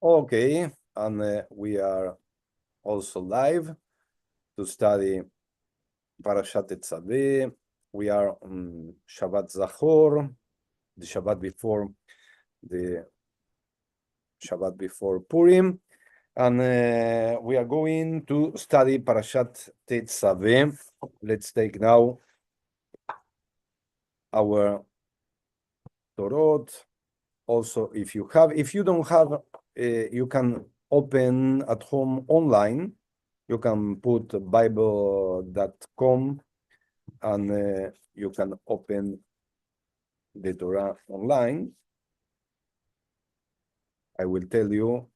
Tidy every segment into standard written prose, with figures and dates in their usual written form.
Okay, and we are also live to study Parashat Tetzaveh. We are on Shabbat Zachor, the Shabbat before Purim, and we are going to study Parashat Tetzaveh. Let's take now our Torot. Also, if you don't have, you can open at home online. You can put bible.com and you can open the Torah online. I will tell you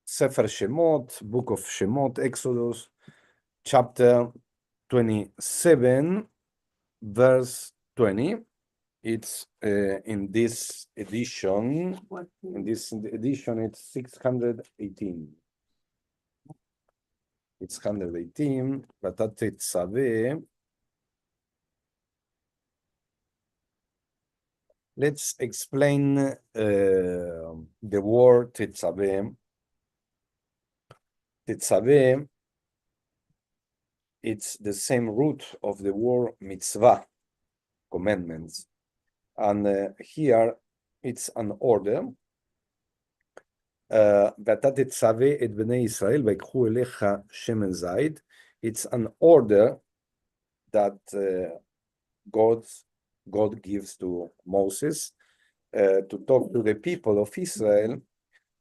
Sefer Shemot, Book of Shemot, Exodus, chapter 27, verse 20. It's in this edition. It's 618. It's 118. Parashat Tetzaveh. Let's explain the word Tetzaveh. Tetzaveh, it's the same root of the word mitzvah, commandments. And here it's an order. ואתה תצווה את בני ישראל ויקחו אליך שמן זית. It's an order that God gives to Moses to talk to the people of Israel.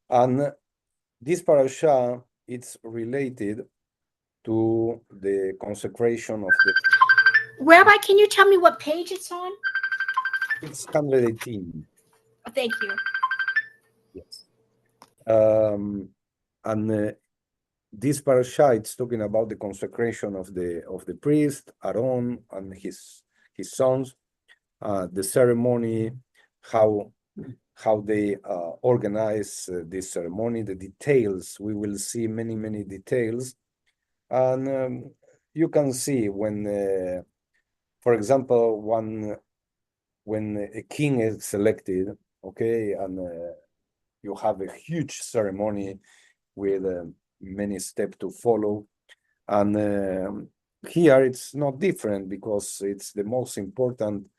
And this parasha, it's related to the consecration of the... Rabbi, can you tell me what page it's on? It's 118. Oh, thank you. Yes. And this parasha, it's talking about the consecration of the priest, Aaron, and his sons, the ceremony, how they organize this ceremony, the details. We will see many details. And you can see when, for example, when a king is selected, okay, and you have a huge ceremony with many steps to follow. And here it's not different because it's the most important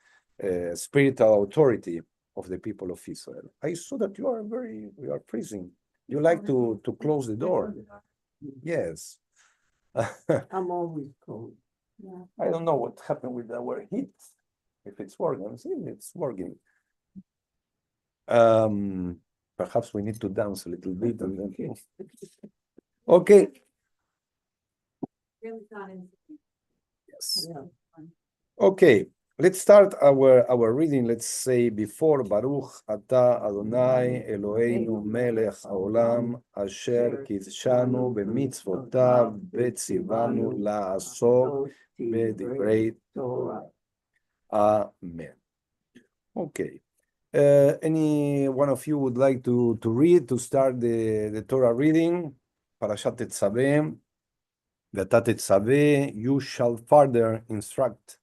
spiritual authority of the people of Israel. I saw that you are freezing. You like to close the door. Yes. I'm always cold. Yeah. I don't know what happened with our heat. If it's working, see, it's working. Perhaps we need to dance a little bit and then... Okay. Yes. Okay. Let's start our reading. Let's say before Baruch Ata Adonai Eloheinu Melech Haolam Asher Kidshanu B'mitzvotav V'tzivanu La'asot B'divrei Torah. Amen. Okay. Any one of you would like to read, to start the Torah reading? Parashat Tetzaveh. V'ata Tetzaveh, you shall further instruct.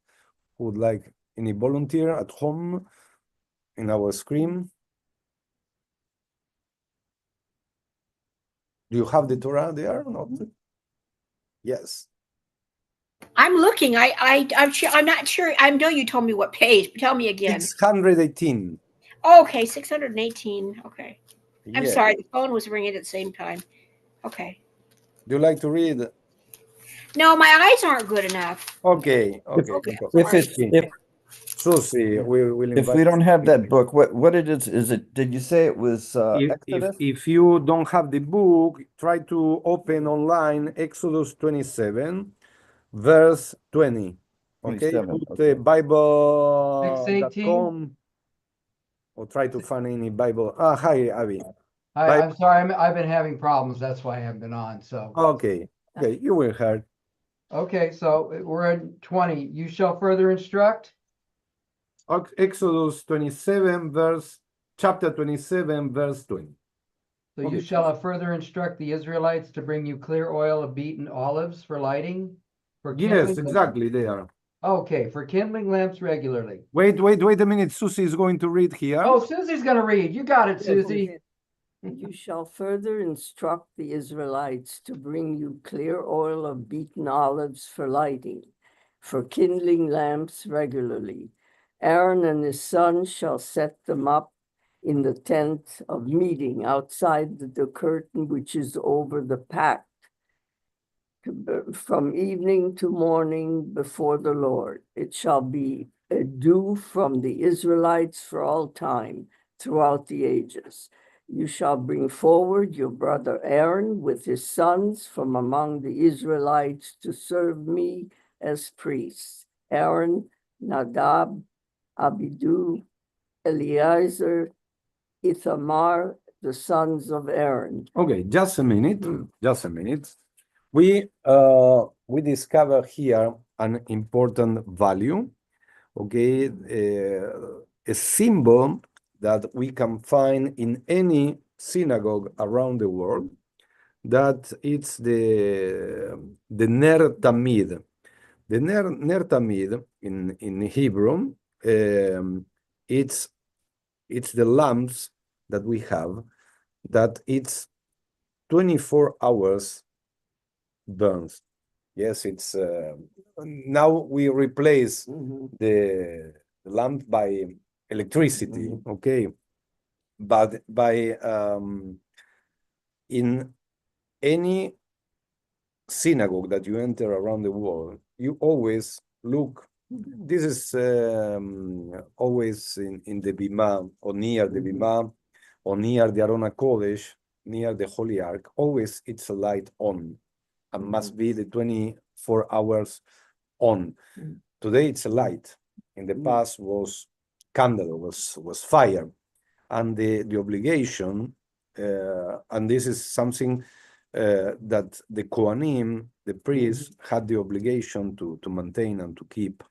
Who would like any volunteer at home in our screen? Do you have the Torah there or not? Yes. I'm looking. I'm sure. I'm not sure. I know you told me what page, but tell me again. 618. Okay, 618. Okay. I'm Yeah. sorry. The phone was ringing at the same time. Okay. Do you like to read? No, my eyes aren't good enough. Okay. Susie, we will invite. If we don't have that book, what it is it? Did you say it was Exodus? If you don't have the book, try to open online Exodus 27, verse 20. Okay, 27, put okay. Bible.com or try to find any Bible. Hi, Abby. Hi, I'm sorry. I've been having problems. That's why I haven't been on. So Okay, you will hear. okay, so we're at 20. You shall further instruct. Exodus 27, chapter 27, verse 20. So you shall further instruct the Israelites to bring you clear oil of beaten olives for lighting. For Yes, exactly there. Okay, for kindling lamps regularly. Wait a minute. Susie is going to read here. Oh, Susie's gonna read. You got it, Yes, Susie. You shall further instruct the Israelites to bring you clear oil of beaten olives for lighting, for kindling lamps regularly. Aaron and his sons shall set them up in the tent of meeting outside the curtain which is over the pact, from evening to morning before the Lord. It shall be a dew from the Israelites for all time throughout the ages. You shall bring forward your brother Aaron with his sons from among the Israelites to serve me as priests. Aaron, Nadab, Abidu, Eleazar, Ithamar, the sons of Aaron. Okay, just a minute. Just a minute. We discover here an important value. Okay, a symbol that we can find in any synagogue around the world. That it's the ner tamid. The ner tamid in Hebrew, it's the lamps that we have, that it's 24 hours burns. Yes, it's now we replace the lamp by electricity, okay, but by in any synagogue that you enter around the world, you always look. This is always in the bima or near the bima or near the Aron HaKodesh, near the Holy Ark. Always it's a light on, and must be the 24 hours on. Today it's a light. In the past was candle, was fire, and the obligation, and this is something that the Kohanim, the priests, had the obligation to maintain and to keep.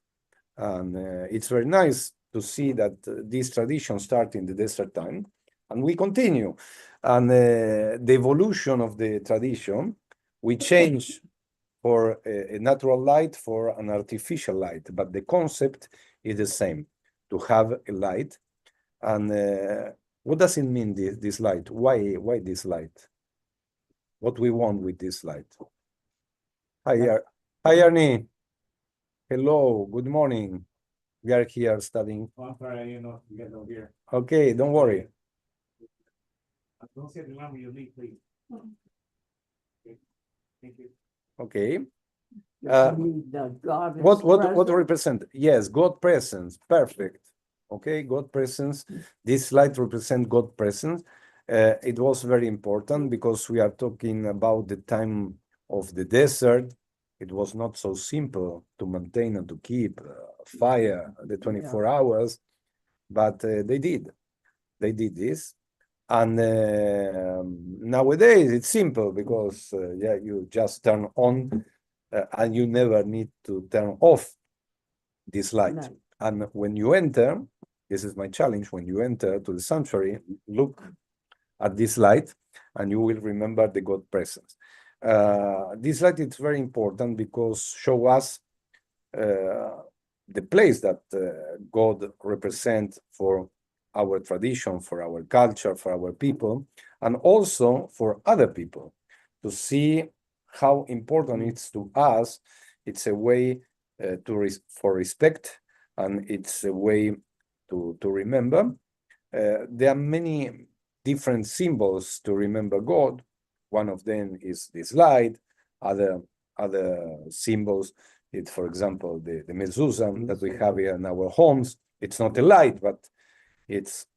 And it's very nice to see that this tradition started in the desert time, and we continue. And the evolution of the tradition, we change for a natural light for an artificial light, but the concept is the same, to have a light. And what does it mean, this light? Why this light? What we want with this light? Hi, Arnie. Hello, good morning. We are here studying. Oh, I'm sorry, you guys don't hear. Okay, don't worry. Don't say the number you need, please. Okay. Thank you. Okay. God is What present. represent? Yes, God presence. Perfect. Okay, God presence. This light represent God presence. It was very important because we are talking about the time of the desert. It was not so simple to maintain and to keep fire the 24 hours, but they did this. And nowadays it's simple because yeah, you just turn on and you never need to turn off this light. Right. And when you enter, this is my challenge, when you enter to the sanctuary, look at this light and you will remember the God presence. This light is very important because show us the place that God represents for our tradition, for our culture, for our people, and also for other people to see how important it's to us. It's a way for respect, and it's a way to remember. There are many different symbols to remember God. One of them is this light. Other symbols, it's, for example, the mezuzah that we have here in our homes. It's not a light, but it's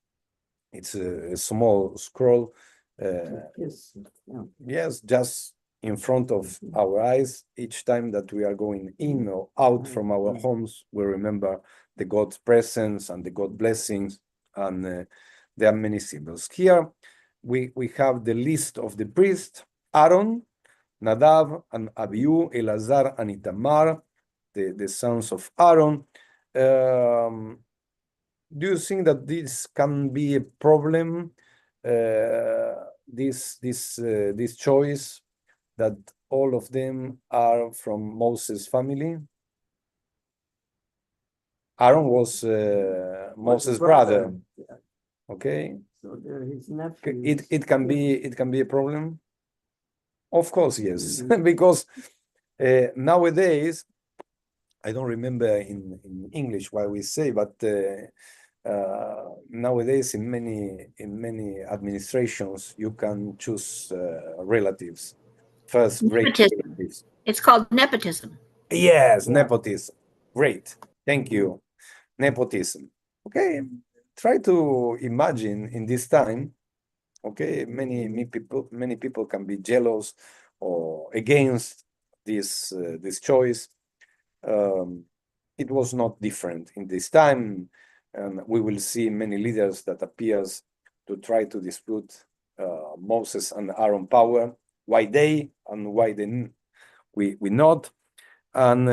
a small scroll. Yes. Yeah. Yes, just in front of our eyes. Each time that we are going in or out from our homes, we remember the God's presence and the God blessings, and there are many symbols. Here we have the list of the priests: Aaron, Nadav, and Abihu, Elazar, and Itamar, the sons of Aaron. Do you think that this can be a problem? This choice that all of them are from Moses' family? Aaron was Was Moses' a brother. Yeah, Okay, so they're his it nephews. it can be a problem. Of course, yes, Mhm. because nowadays I don't remember in English what we say, but nowadays in many administrations you can choose relatives first, great Nepotism. relatives. It's called nepotism. Yes, Yeah. nepotism. Great, thank you. Nepotism. Okay, try to imagine in this time. Okay, many people can be jealous or against this choice. It was not different in this time, and we will see many leaders that appears to try to dispute Moses and Aaron power. Why they and why we not? And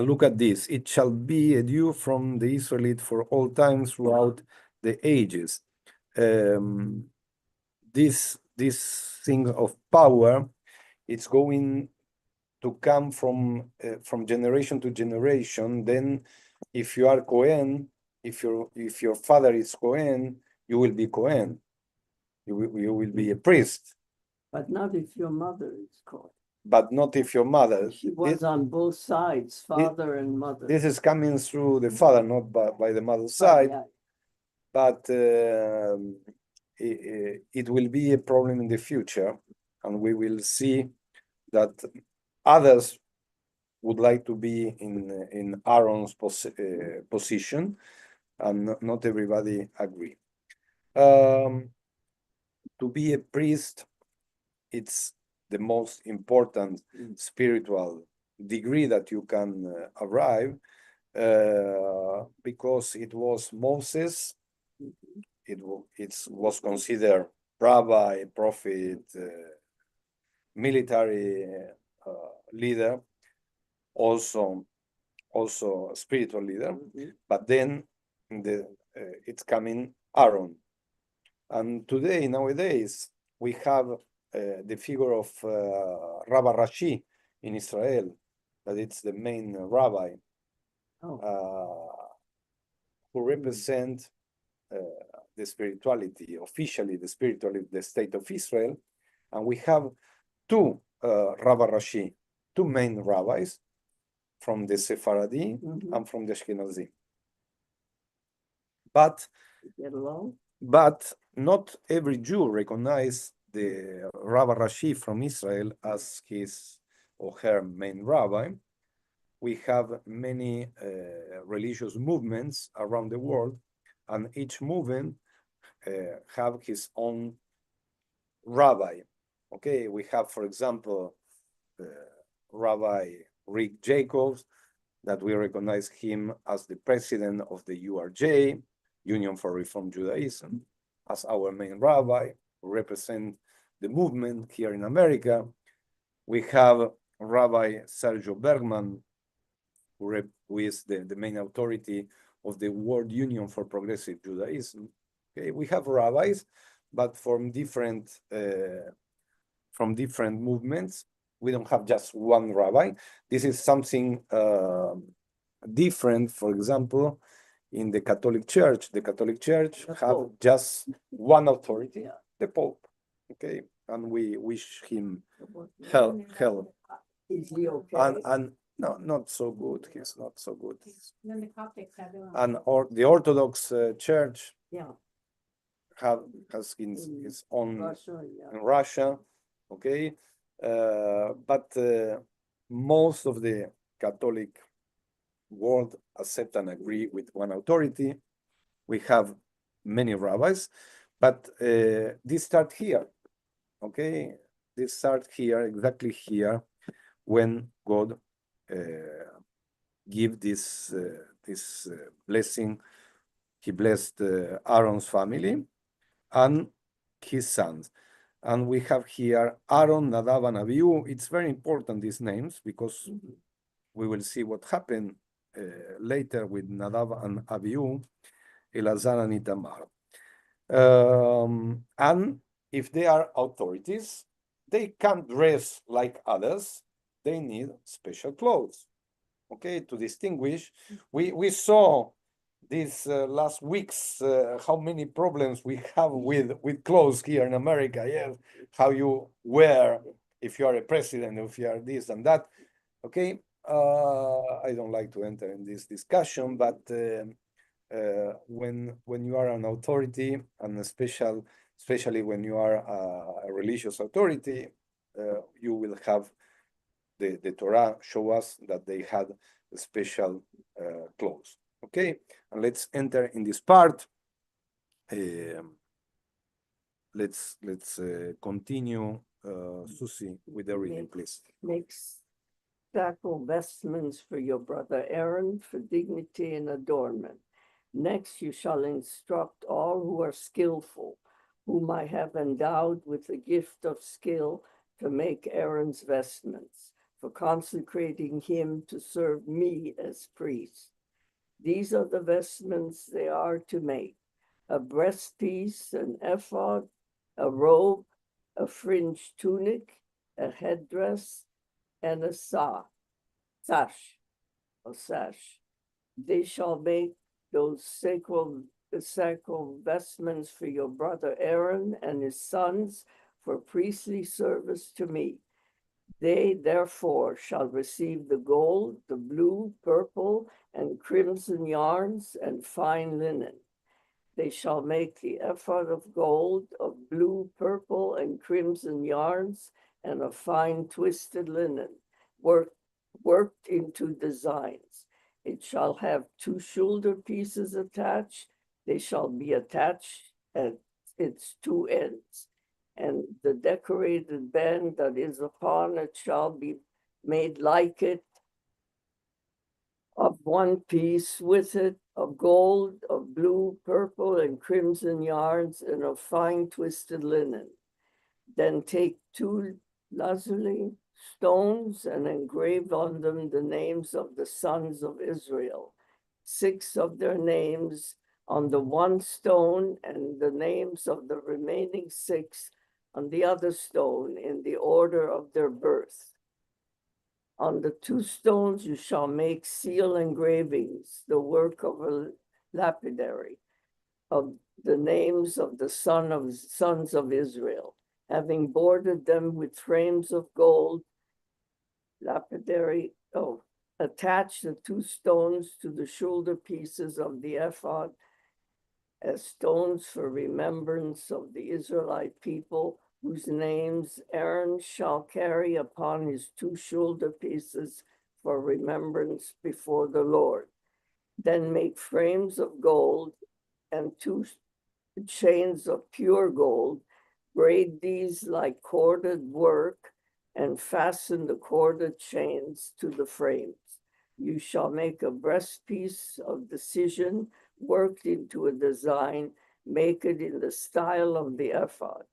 look at this. It shall be a dew from the Israelite for all times throughout the ages. This thing of power, it's going to come from generation to generation. Then, if you are Cohen, if your father is Cohen, you will be Cohen. You will be a priest, But not if your mother is called. but not if your mother. She was on both sides, father and mother. This is coming through the father, not by the mother's But side. yeah, But it will be a problem in the future, and we will see that others would like to be in Aaron's position, and not everybody agree. To be a priest, it's the most important spiritual degree that you can arrive, because it was Moses. It was considered rabbi, prophet, military leader, also spiritual leader. mhm. But then it's coming Aaron, and nowadays we have the figure of Rabbi Rashi in Israel, that it's the main rabbi who represent the spirituality, officially the spirituality, the state of Israel. And we have two Rabbi Rashi, two main rabbis from the Sephardi and from the Ashkenazi. But Get along? But not every Jew recognizes the Rabbi Rashi from Israel as his or her main rabbi. We have many religious movements around the world, and each movement have his own rabbi. Okay, we have, for example, Rabbi Rick Jacobs, that we recognize him as the president of the URJ, Union for Reform Judaism, as our main rabbi, who represent the movement here in America. We have Rabbi Sergio Bergman, who is the main authority of the World Union for Progressive Judaism. Okay, we have rabbis, but from different movements. We don't have just one rabbi. This is something different, for example, in the Catholic Church. The Catholic Church have just one authority, the Pope. Okay, and we wish him health. Is he okay? And no, not so good. He's not so good. Then the Coptics have their own. And the Orthodox Church Yeah. has his own Russia, yeah. in Russia. Okay, but most of the Catholic world accept and agree with one authority. We have many rabbis, but this start here. Okay, this start here, exactly here, when God give this blessing. He blessed Aaron's family and his sons. And we have here Aaron, Nadab, and Abihu. It's very important, these names, because we will see what happened later with Nadab and Abihu, Elazar and Itamar. And if they are authorities, they can't dress like others. They need special clothes. okay, to distinguish. We saw these last weeks how many problems we have with clothes here in America. Yes, how you wear if you are a president, if you are this and that. Okay, I don't like to enter in this discussion, but when you are an authority, and especially when you are a religious authority, you will have the Torah show us that they had special clothes. Okay, and let's enter in this part. Let's continue, Susie, with the reading, please. Makes sacral vestments for your brother Aaron for dignity and adornment. Next, you shall instruct all who are skillful, whom I have endowed with the gift of skill to make Aaron's vestments, for consecrating him to serve me as priest. These are the vestments they are to make: a breastpiece, an ephod, a robe, a fringed tunic, a headdress, and a sash. They shall make those sacral vestments for your brother Aaron and his sons for priestly service to me. They therefore shall receive the gold, the blue, purple, and crimson yarns and fine linen. They shall make the ephod of gold, of blue, purple, and crimson yarns, and of fine twisted linen, worked into designs. It shall have 2 shoulder pieces attached. They shall be attached at its 2 ends. And the decorated band that is upon it shall be made like it, of 1 piece with it, of gold, of blue, purple, and crimson yarns, and of fine twisted linen. Then take 2 lazuli stones and engrave on them the names of the sons of Israel, 6 of their names on the 1 stone, and the names of the remaining 6 on the other stone in the order of their birth. On the 2 stones you shall make seal engravings, the work of a lapidary, of the names of the sons of Israel, having bordered them with frames of gold. Attach the 2 stones to the shoulder pieces of the ephod as stones for remembrance of the Israelite people, whose names Aaron shall carry upon his 2 shoulder pieces for remembrance before the Lord. Then make frames of gold and 2 chains of pure gold, braid these like corded work, and fasten the corded chains to the frames. You shall make a breastpiece of decision worked into a design. Make it in the style of the ephod.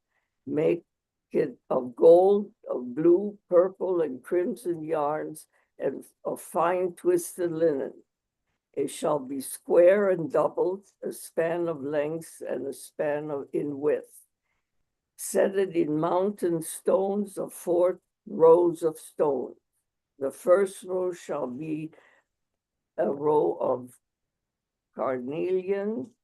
Make it of gold, of blue, purple, and crimson yarns, and of fine twisted linen. It shall be square and doubled, a span of length and a span in width. Set it in mountain stones of 4 rows of stone. The first row shall be a row of carnelian,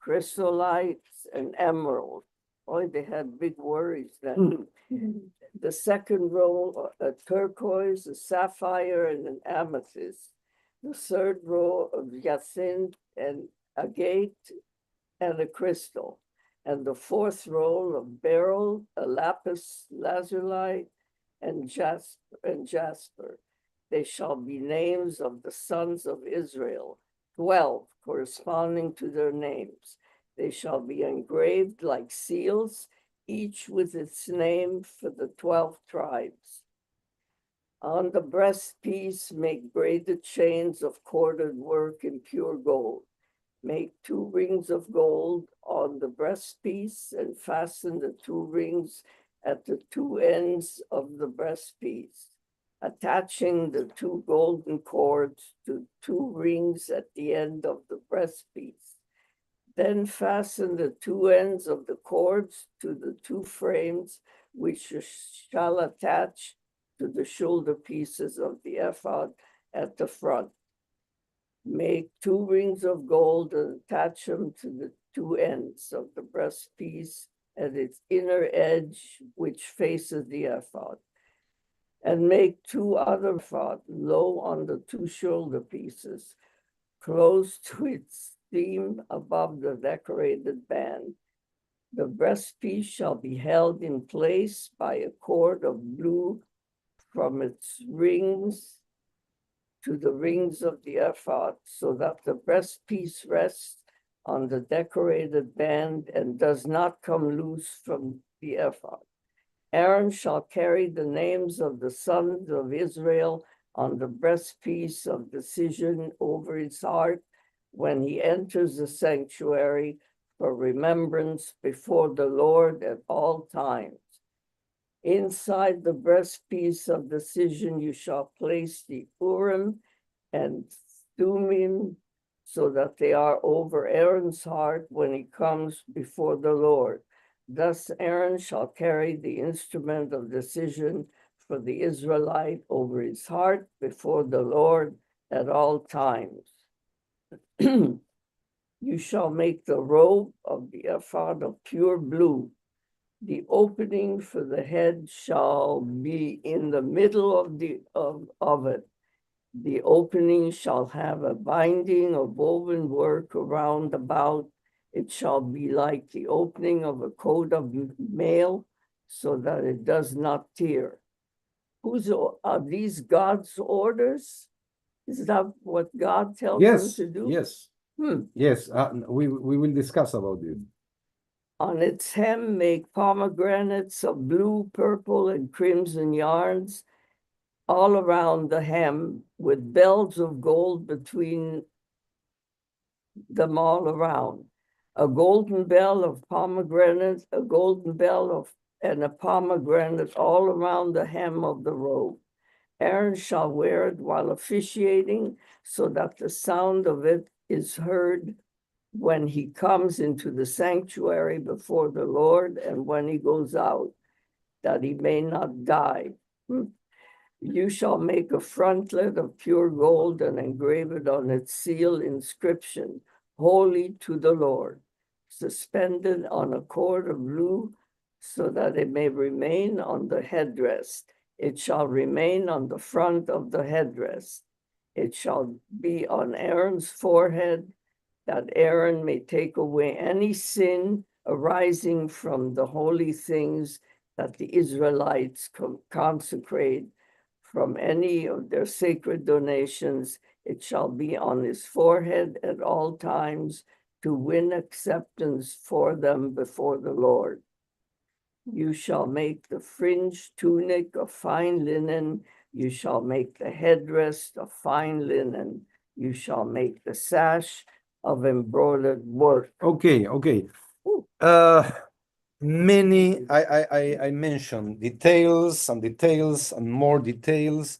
chrysolites, and emerald. Boy, they had big worries then. The second row, a turquoise, a sapphire, and an amethyst. The third row of jacinth and agate and a crystal. And the 4th row of beryl, a lapis lazuli, and jasper. They shall be names of the sons of Israel, 12 corresponding to their names. They shall be engraved like seals, each with its name for the 12 tribes. On the breastpiece, make braided chains of corded work in pure gold. Make 2 rings of gold on the breastpiece and fasten the 2 rings at the 2 ends of the breastpiece, attaching the 2 golden cords to 2 rings at the end of the breastpiece. Then fasten the 2 ends of the cords to the 2 frames, which shall attach to the shoulder pieces of the ephod at the front. Make 2 rings of gold and attach them to the 2 ends of the breastpiece at its inner edge, which faces the ephod. And make 2 other ephod low on the 2 shoulder pieces, close to its seam above the decorated band. The breastpiece shall be held in place by a cord of blue from its rings to the rings of the ephod, so that the breastpiece rests on the decorated band and does not come loose from the ephod. Aaron shall carry the names of the sons of Israel on the breastpiece of decision over his heart when he enters the sanctuary for remembrance before the Lord at all times. Inside the breastpiece of decision you shall place the Urim and Thummim, so that they are over Aaron's heart when he comes before the Lord. Thus Aaron shall carry the instrument of decision for the Israelite over his heart before the Lord at all times. You shall make the robe of the ephod of pure blue. The opening for the head shall be in the middle of it. The opening shall have a binding of woven work around about. It shall be like the opening of a coat of mail, so that it does not tear. Are these God's orders? Is that what God tells them to do? Yes, Hmm. yes. We will discuss about it. On its hem, make pomegranates of blue, purple, and crimson yarns all around the hem, with bells of gold between them all around. A golden bell of pomegranate, a golden bell of and a pomegranate all around the hem of the robe. Aaron shall wear it while officiating, so that the sound of it is heard when he comes into the sanctuary before the Lord and when he goes out, that he may not die. You shall make a frontlet of pure gold and engrave it on its seal inscription, Holy to the Lord, suspended on a cord of blue, so that it may remain on the headdress. It shall remain on the front of the headdress. It shall be on Aaron's forehead, that Aaron may take away any sin arising from the holy things that the Israelites consecrate from any of their sacred donations. It shall be on his forehead at all times to win acceptance for them before the Lord. You shall make the fringed tunic of fine linen. You shall make the headdress of fine linen. You shall make the sash of embroidered work. Okay. Many, I mentioned details and more details.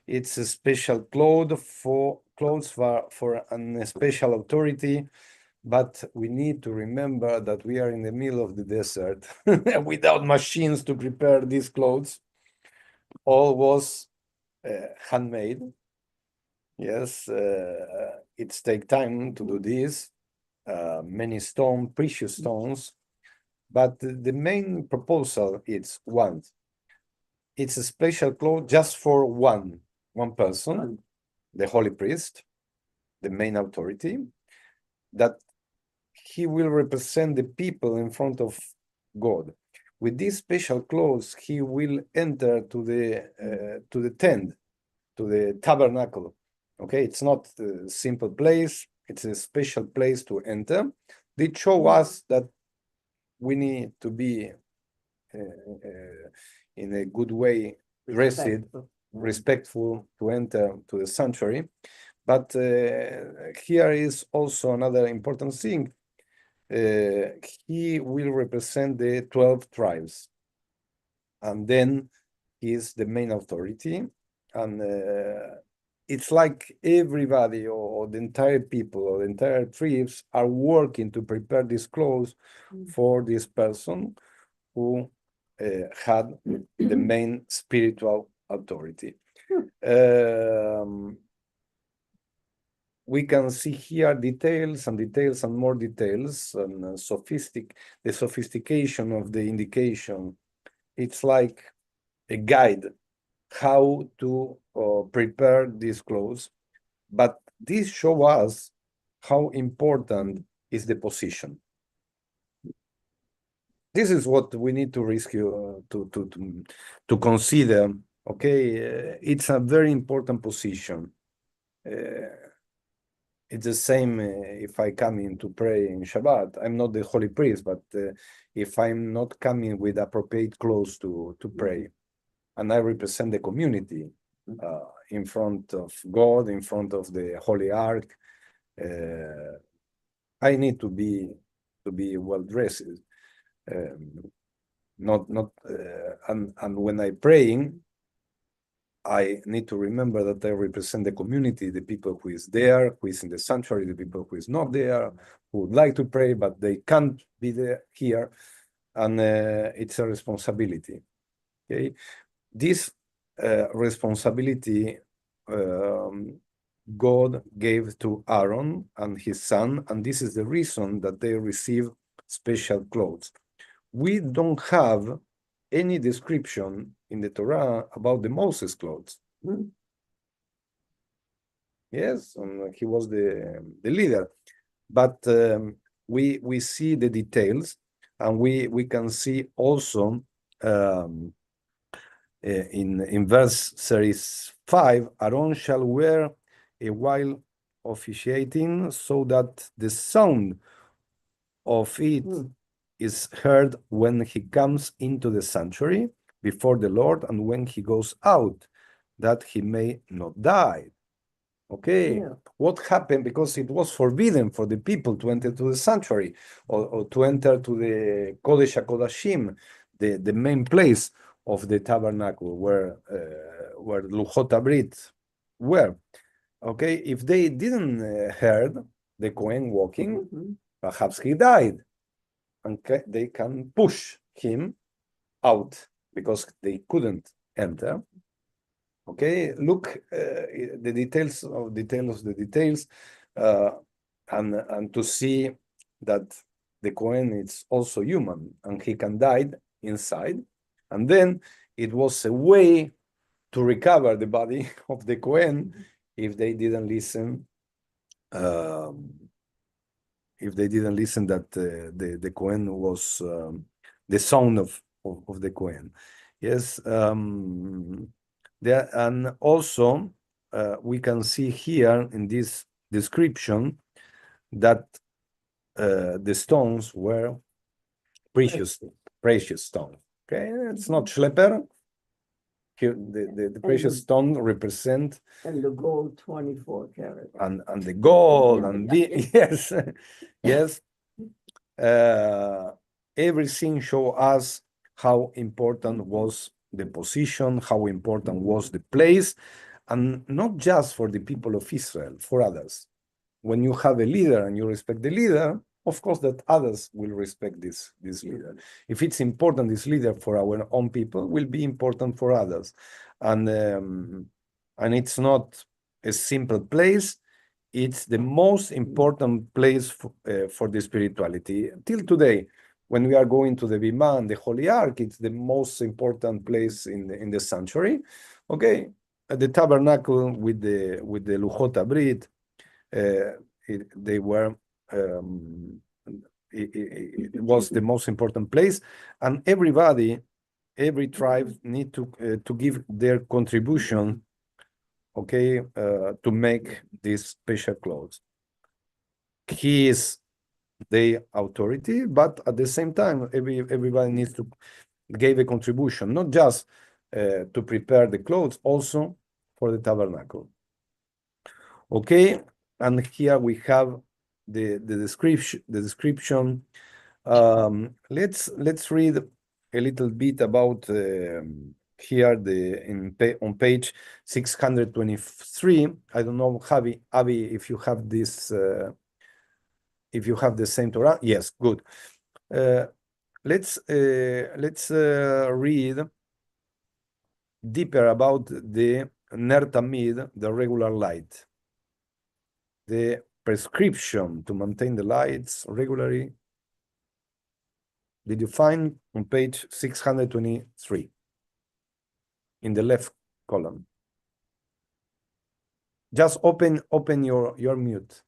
It's a special clothes for a special authority, but we need to remember that we are in the middle of the desert without machines to prepare these clothes. All was handmade. Yes, it's take time to do this. Many precious stones. But the main proposal is one. It's a special cloth just for one person, the holy priest, the main authority, that he will represent the people in front of God. With these special clothes, he will enter to the tent, to the tabernacle. Okay, it's not a simple place; it's a special place to enter. They show us that we need to be in a good way dressed, respectful to enter to the sanctuary. But here is also another important thing. He will represent the 12 tribes, and then he is the main authority. And it's like everybody or the entire people or the entire tribes are working to prepare these clothes for this person who had the main spiritual authority. we can see here details and details and more details and the sophistication of the indication. It's like a guide how to prepare these clothes, but this show us how important is the position. This is what we need to rescue to consider. Okay, it's a very important position. It's the same if I come in to pray in Shabbat. I'm not the holy priest, but if I'm not coming with appropriate clothes to pray, and I represent the community in front of God, in front of the Holy Ark, I need to be well dressed. And when I'm praying, I need to remember that I represent the community, the people who is there, who is in the sanctuary, the people who is not there, who would like to pray, but they can't be there here. And it's a responsibility. Okay, this responsibility God gave to Aaron and his son, and this is the reason that they receive special clothes. We don't have any description in the Torah about the Moses clothes. Yes, and he was the leader, but we see the details, and we can see also in verse 35, Aaron shall wear a while officiating, so that the sound of it is heard when he comes into the sanctuary before the Lord, and when he goes out, that he may not die. Okay, what happened? Because it was forbidden for the people to enter to the sanctuary or to enter to the Kodesh HaKodashim, the main place of the tabernacle where Luchot HaBrit were. Okay, if they didn't heard the Kohen walking, perhaps he died, and they can push him out because they couldn't enter. Okay, look the details of the details, and to see that the Kohen is also human and he can die inside, and then it was a way to recover the body of the Kohen if they didn't listen. If they didn't listen that the Kohen was the son of the Kohen. Yes. There, and also we can see here in this description that the stones were precious stones. Okay, it's not schlepper. Here, the precious stone represent, and the gold 24 karat. And the gold and the yes, yes. Everything show us how important was the position, how important was the place, and not just for the people of Israel, for others. When you have a leader and you respect the leader, of course that others will respect this leader. If it's important, this leader for our own people will be important for others. And it's not a simple place. It's the most important place for the spirituality. Till today, when we are going to the Bima and the Holy Ark, it's the most important place in the sanctuary. Okay, the tabernacle with the Luchot HaBrit, they were. It was the most important place, and every tribe need to give their contribution. Okay, to make these special clothes. He is the authority, but at the same time, everybody needs to give a contribution, not just to prepare the clothes, also for the tabernacle. Okay, and here we have the description. Let's read a little bit about here on page 623. I don't know, Avi, if you have this, if you have the same Torah. Yes, good. Let's read deeper about the Ner Tamid, the regular light. the prescription to maintain the lights regularly? Did you find on page 623 in the left column? Just open your mute.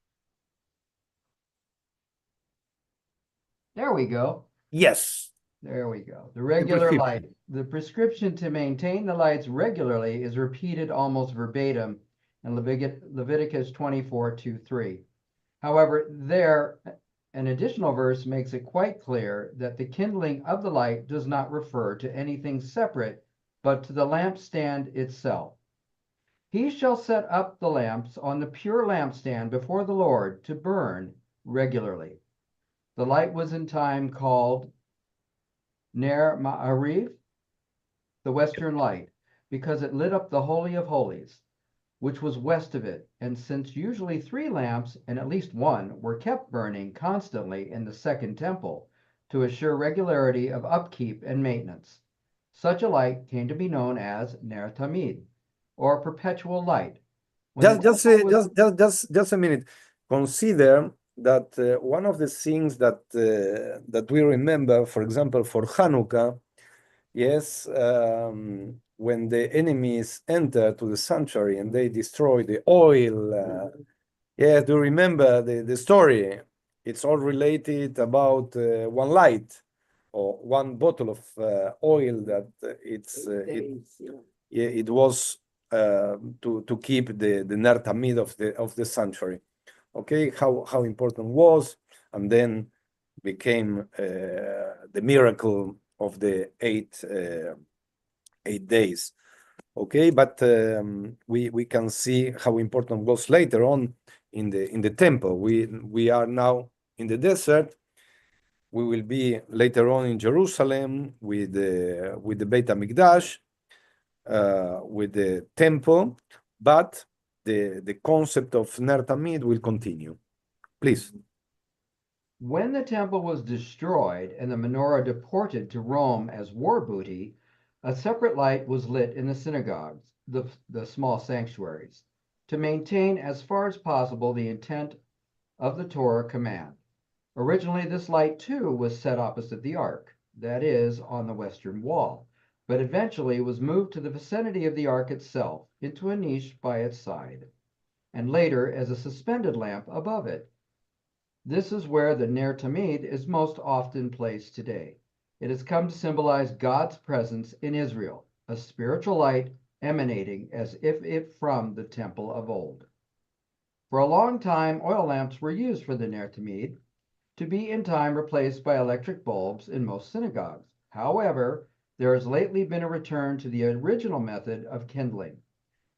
There we go. Yes. There we go. The regular prescription. light. The prescription to maintain the lights regularly is repeated almost verbatim in Leviticus 24:2-3. However, there, an additional verse makes it quite clear that the kindling of the light does not refer to anything separate, but to the lampstand itself. He shall set up the lamps on the pure lampstand before the Lord to burn regularly. The light was in time called Ner Ma'ariv, the western light, because it lit up the Holy of Holies, which was west of it. And since usually 3 lamps and at least 1 were kept burning constantly in the second temple to assure regularity of upkeep and maintenance, such a light came to be known as Ner Tamid, or perpetual light. When the temple was- Just a minute. Consider that one of the things that that we remember, for example, for Hanukkah, yes, when the enemies enter to the sanctuary and they destroy the oil. Yeah, do you remember the story? It's all related about one light or one bottle of oil that it was to keep the Ner Tamid of the sanctuary. Okay, how important was, and then became the miracle of the 8 days. Okay, but we can see how important was later on in the temple. We are now in the desert. We will be later on in Jerusalem with the Beit HaMikdash, with the temple, but the concept of Ner Tamid will continue. Please. When the temple was destroyed and the menorah deported to Rome as war booty, a separate light was lit in the synagogues, the small sanctuaries, to maintain as far as possible the intent of the Torah command. Originally, this light too was set opposite the ark, that is, on the western wall, but eventually was moved to the vicinity of the ark itself, into a niche by its side, and later as a suspended lamp above it. This is where the Ner Tamid is most often placed today. It has come to symbolize God's presence in Israel, a spiritual light emanating as if it from the temple of old. For a long time, oil lamps were used for the Ner Tamid, to be in time replaced by electric bulbs in most synagogues. However, there has lately been a return to the original method of kindling,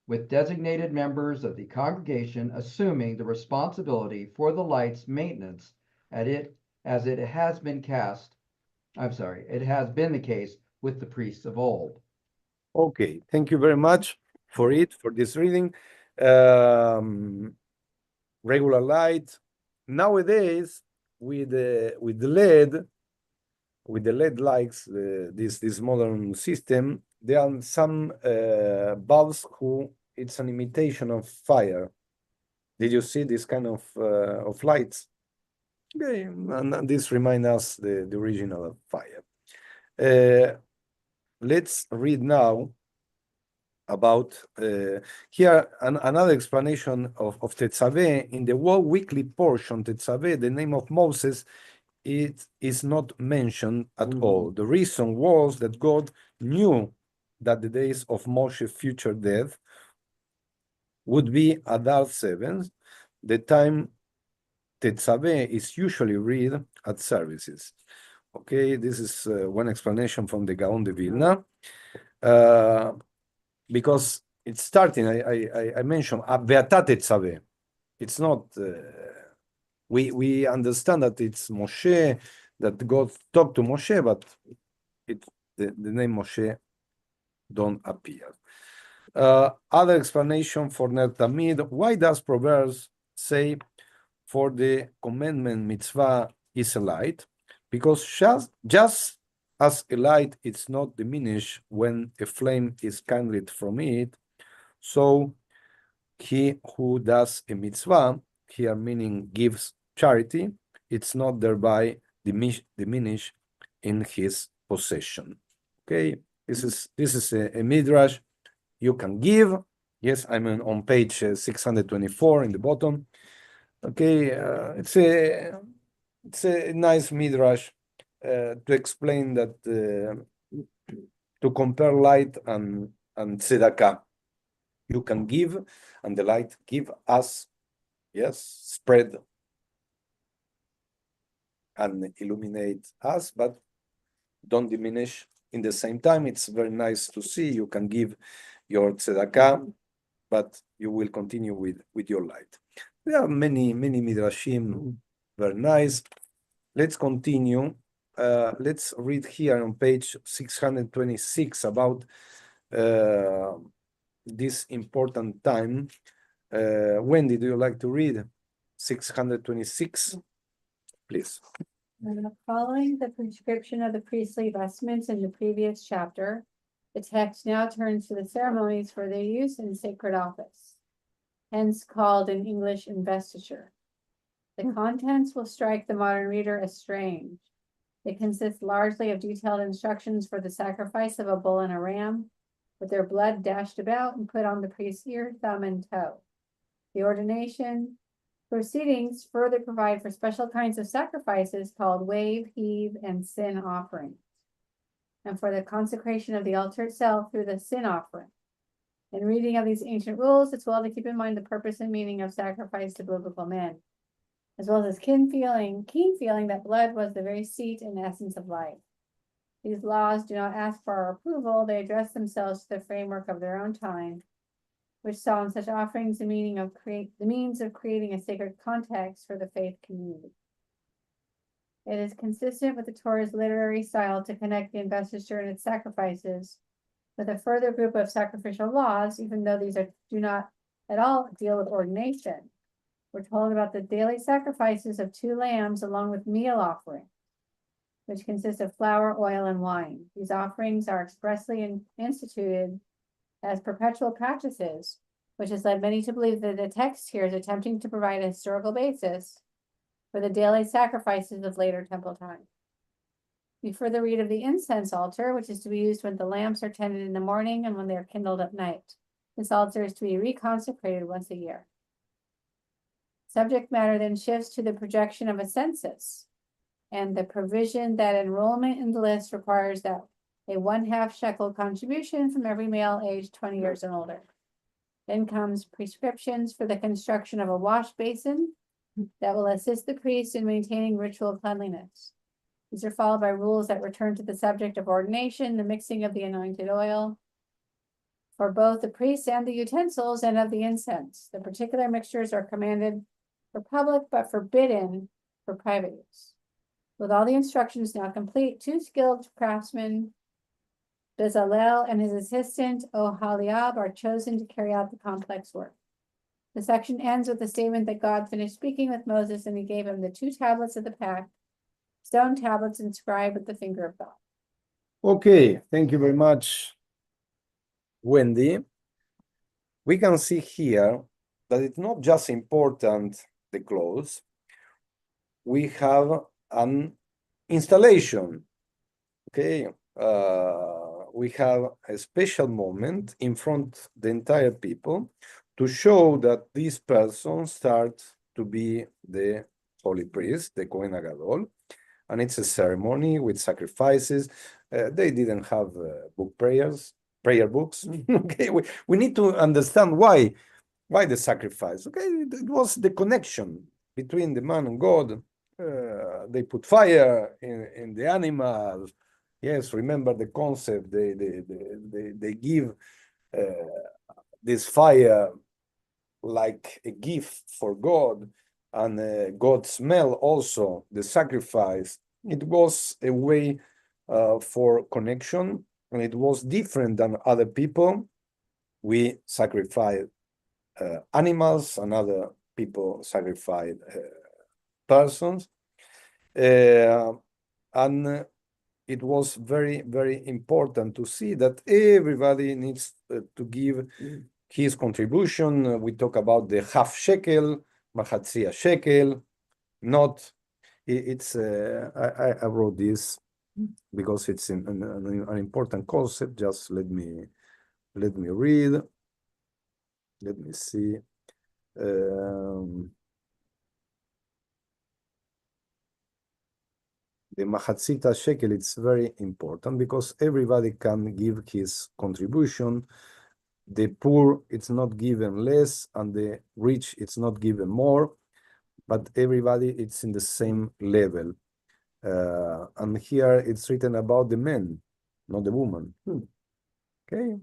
with designated members of the congregation assuming the responsibility for the light's maintenance as it has been the case with the priests of old. Okay, thank you very much for this reading. Regular light. Nowadays, with the LED lights, this modern system, there are some bulbs who it's an imitation of fire. Did you see this kind of lights? Okay, and this reminds us the original fire. Let's read now about here another explanation of Tetzaveh. In the whole weekly portion, Tetzaveh, the name of Moses, it is not mentioned at all. The reason was that God knew that the days of Moshe's future death would be Adar 7, the time Tetzaveh is usually read at services. Okay, this is one explanation from the Gaon de Vilna. Because it's starting, I mentioned Be'ata Tetzaveh. It's not, we understand that it's Moshe, that God talked to Moshe, but the name Moshe don't appear. Other explanation for Ner Tamid, why does Proverbs say for the commandment mitzvah is a light? Because just as a light is not diminished when a flame is kindled from it, so he who does a mitzvah here meaning gives charity, it's not thereby diminish in his possession. Okay, this is a midrash. You can give. Yes, I'm on page 624 in the bottom. Okay, it's a nice midrash to explain that to compare light and tzedakah. You can give, and the light give us, yes, spread and illuminate us, but don't diminish in the same time. It's very nice to see you can give your tzedakah, but you will continue with your light. There are many midrashim, very nice. Let's continue. Let's read here on page 626 about this important time. Wendy, do you like to read 626? Please. Following the prescription of the priestly vestments in the previous chapter, the text now turns to the ceremonies for their use in sacred office, hence called in English investiture. The contents will strike the modern reader as strange. They consist largely of detailed instructions for the sacrifice of a bull and a ram, with their blood dashed about and put on the priest's ear, thumb, and toe. The ordination proceedings further provide for special kinds of sacrifices called wave, heave, and sin offerings, and for the consecration of the altar itself through the sin offering. In reading of these ancient rules, it's well to keep in mind the purpose and meaning of sacrifice to biblical men, as well as his keen feeling that blood was the very seat and essence of life. These laws do not ask for our approval, they address themselves to the framework of their own time, which saw in such offerings the means of creating a sacred context for the faith community. It is consistent with the Torah's literary style to connect the investiture and its sacrifices with a further group of sacrificial laws, even though these do not at all deal with ordination. We're told about the daily sacrifices of 2 lambs along with meal offerings, which consist of flour, oil, and wine. These offerings are expressly instituted as perpetual practices, which has led many to believe that the text here is attempting to provide a historical basis for the daily sacrifices of later temple time. We further read of the incense altar, which is to be used when the lamps are tended in the morning and when they are kindled at night. This altar is to be reconsecrated once a year. Subject matter then shifts to the projection of a census and the provision that enrollment in the list requires that a 1/2 shekel contribution from every male aged 20 years and older. Then comes prescriptions for the construction of a wash basin that will assist the priest in maintaining ritual cleanliness. These are followed by rules that return to the subject of ordination, the mixing of the anointed oil for both the priest and the utensils, and of the incense. The particular mixtures are commanded for public but forbidden for private use. With all the instructions now complete, 2 skilled craftsmen, Bezalel and his assistant Oholiab, are chosen to carry out the complex work. The section ends with the statement that God finished speaking with Moses and he gave him the 2 tablets of the pact, stone tablets inscribed with the finger of God. Okay, thank you very much, Wendy. We can see here that it's not just important the clothes. We have an installation. Okay, we have a special moment in front the entire people to show that this person starts to be the holy priest, the Kohen Gadol, and it's a ceremony with sacrifices. They didn't have prayer books. Okay, we need to understand why the sacrifice. Okay, it was the connection between the man and God. They put fire in the animal. Yes, remember the concept. They give this fire like a gift for God, and God smell also the sacrifice. It was a way for connection, and it was different than other people. We sacrifice animals, and other people sacrifice persons, and it was very, very important to see that everybody needs to give his contribution. We talk about the 1/2 shekel Mahatzia shekel, not, it's, I wrote this because it's an important concept. Just let me read. Let me see. The Mahatzita shekel, it's very important because everybody can give his contribution. The poor, it's not given less, and the rich, it's not given more, but everybody, it's in the same level. And here it's written about the men, not the woman. Okay,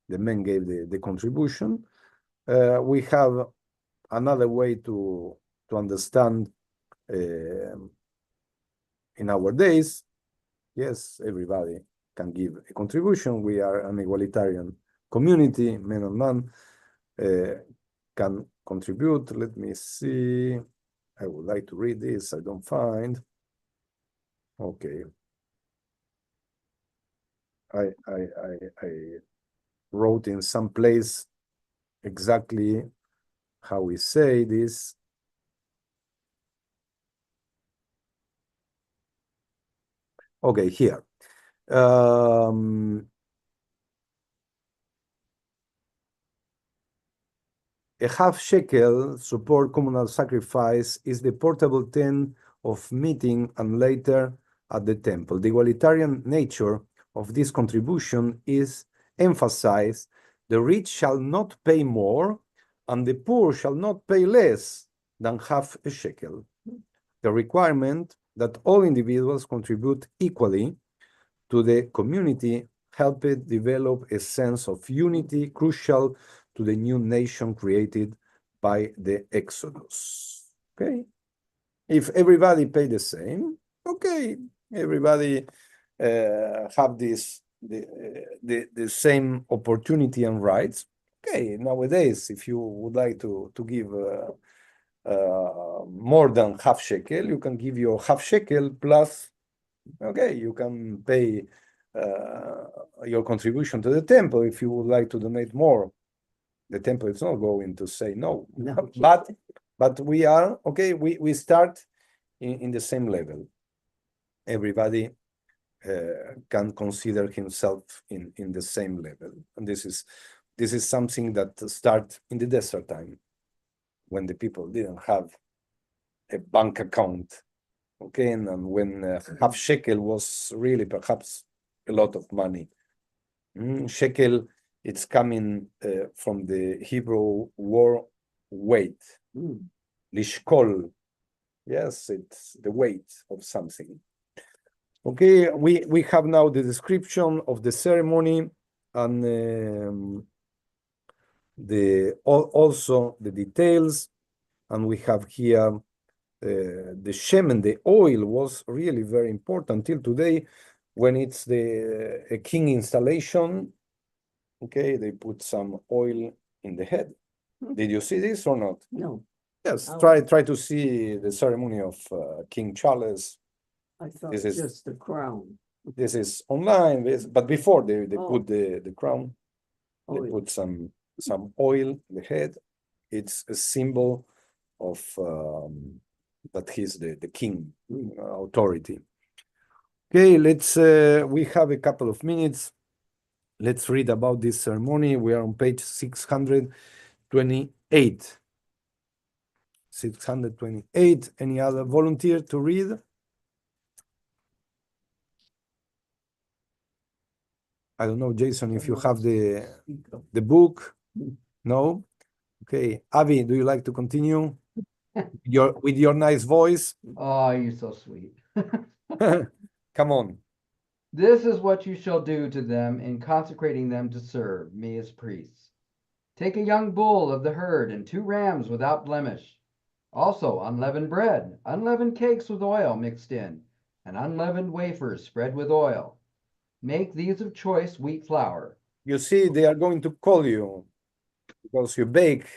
the men gave the contribution. We have another way to understand in our days. Yes, everybody can give a contribution. We are an egalitarian community, men and man can contribute. Let me see. I would like to read this. I don't find. Okay. I wrote in some place exactly how we say this. Okay, here. A half shekel support communal sacrifice is the portable tent of meeting and later at the temple. The egalitarian nature of this contribution is emphasized. The rich shall not pay more, and the poor shall not pay less than half a shekel. The requirement that all individuals contribute equally to the community helped develop a sense of unity crucial to the new nation created by the Exodus. Okay, if everybody pay the same, okay, everybody have this the same opportunity and rights. Okay, nowadays, if you would like to give more than half shekel, you can give your half shekel plus. Okay, you can pay your contribution to the temple if you would like to donate more. The temple is not going to say no. No. But we are, okay, we start in the same level. Everybody can consider himself in the same level. And this is something that start in the desert time, when the people didn't have a bank account. Okay, and when half shekel was really perhaps a lot of money. Shekel, it's coming from the Hebrew word weight. Lishkol, yes, it's the weight of something. Okay, we have now the description of the ceremony and also the details, and we have here the shemen, the oil was really very important till today. When it's a king installation, okay, they put some oil in the head. Did you see this or not? No, Yes, Oh. try to see the ceremony of King Charles. I thought This is- just the crown. This is online, but before they Oh. put the crown, they Oil. put some oil in the head. It's a symbol of that he's the king, authority. Okay, let's we have a couple of minutes. Let's read about this ceremony. We are on page 628. 628. Any other volunteer to read? I don't know, Jason, if you have the book. No? Okay. Avi, do you like to continue? With your nice voice? Oh, you're so sweet. Come on. This is what you shall do to them in consecrating them to serve me as priests. Take a young bull of the herd and 2 rams without blemish. Also unleavened bread, unleavened cakes with oil mixed in, and unleavened wafers spread with oil. Make these of choice wheat flour. You see, they are going to call you because you bake.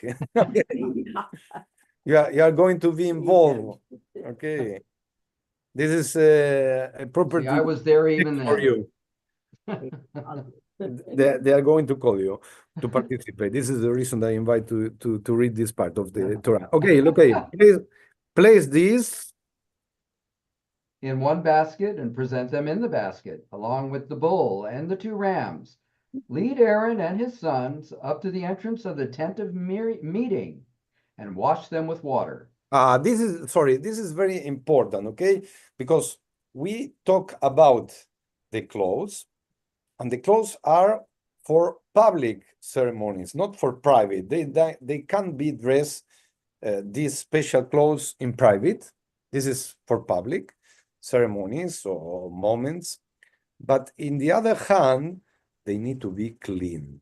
You are going to be involved. Okay. This is a property See, I was there even for then. you. They are going to call you to participate. This is the reason I invite to read this part of the Torah. Okay, please place these. In one basket and present them in the basket, along with the bull and the 2 rams. Lead Aaron and his sons up to the entrance of the tent of meeting and wash them with water. This is very important, okay? Because we talk about the clothes, and the clothes are for public ceremonies, not for private. They can't be dressed, these special clothes in private. This is for public ceremonies or moments. But in the other hand, they need to be clean.